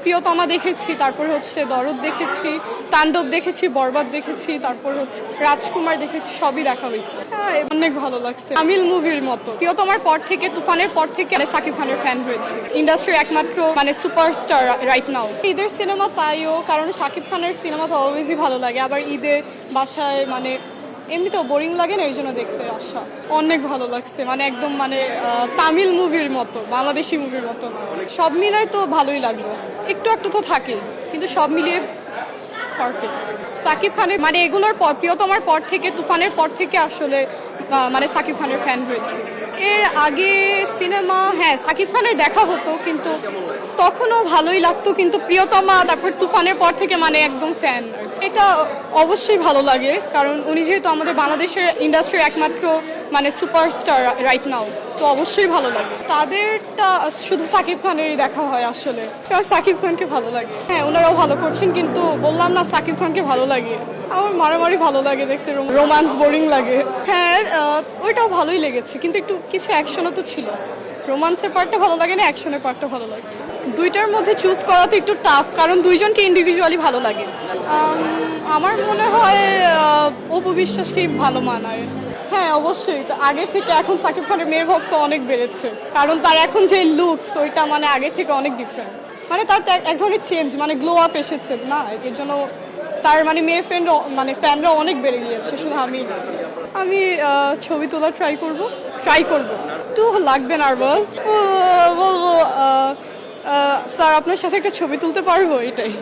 প্রিয়তমা দেখেছি, তারপর হচ্ছে দরদ দেখেছি, তাণ্ডব দেখেছি, বরবাদ দেখেছি, তারপর হচ্ছে রাজকুমার দেখেছি, সবই দেখা হয়েছে। হ্যাঁ, অনেক ভালো লাগছে। তামিল মুভির মতো। প্রিয়তমার পর থেকে, তুফানের পর থেকে সাকিব খানের ফ্যান হয়েছে। ইন্ডাস্ট্রির একমাত্র সুপারস্টার রাইট নাও। ঈদের সিনেমা তাইও, কারণ সাকিব খানের সিনেমা তো অলওয়েজই ভালো লাগে। আবার ঈদে বাসায় এমনিতেও বোরিং লাগে না, এই জন্য দেখতে আসা। অনেক ভালো লাগছে, একদম তামিল মুভির মতো, বাংলাদেশি মুভির মতো না। সব মিলাই তো ভালোই লাগলো, একটু একটু তো থাকে, কিন্তু সব মিলিয়ে পারফেক্ট। সাকিব খানের এগুলোর পর, প্রিয়তমার পর থেকে, তুফানের পর থেকে আসলে সাকিব খানের ফ্যান হয়েছে। এর আগে সিনেমা সাকিব খানের দেখা হতো, কিন্তু তখনও ভালোই লাগতো, কিন্তু প্রিয়তমা তারপর তুফানের পর থেকে একদম ফ্যান। এটা অবশ্যই ভালো লাগে, কারণ উনি যেহেতু আমাদের বাংলাদেশের ইন্ডাস্ট্রির একমাত্র সুপারস্টার রাইট নাও, তো অবশ্যই ভালো লাগে। তাদেরটা শুধু সাকিব খানেরই দেখা হয় আসলে, কারণ সাকিব খানকে ভালো লাগে। হ্যাঁ, ওনারাও ভালো করছেন, কিন্তু বললাম না সাকিব খানকে ভালো লাগে। আমার মারামারি ভালো লাগে দেখতে, রোমান্স বোরিং লাগে। হ্যাঁ, ওইটাও ভালোই লেগেছে, কিন্তু একটু কিছু অ্যাকশনও তো ছিল। রোমান্সের পার্টটা ভালো লাগে না, অ্যাকশনের পার্টটা ভালো লাগছে। দুইটার মধ্যে চুজ করা তো একটু টাফ, কারণ দুইজনকে ইন্ডিভিজুয়ালি ভালো লাগে। আমার মনে হয় অপু বিশ্বাসকেই ভালো মানায়। হ্যাঁ, অবশ্যই। তো আগের থেকে এখন সাকিব খানের মেয়ে ভক্ত অনেক বেড়েছে, কারণ তার এখন যে লুকস, ওইটা আগের থেকে অনেক ডিফারেন্ট। তার এক ধরনের চেঞ্জ, গ্লো আপ এসেছে না, এর জন্য তার মেয়ে ফ্রেন্ড ফ্যানরা অনেক বেড়ে গিয়েছে, শুধু আমি না। আমি ছবি তোলার ট্রাই করব। একটু লাগবে নার্ভাস, বলবো স্যার আপনার সাথে একটা ছবি তুলতে পারবো, এটাই।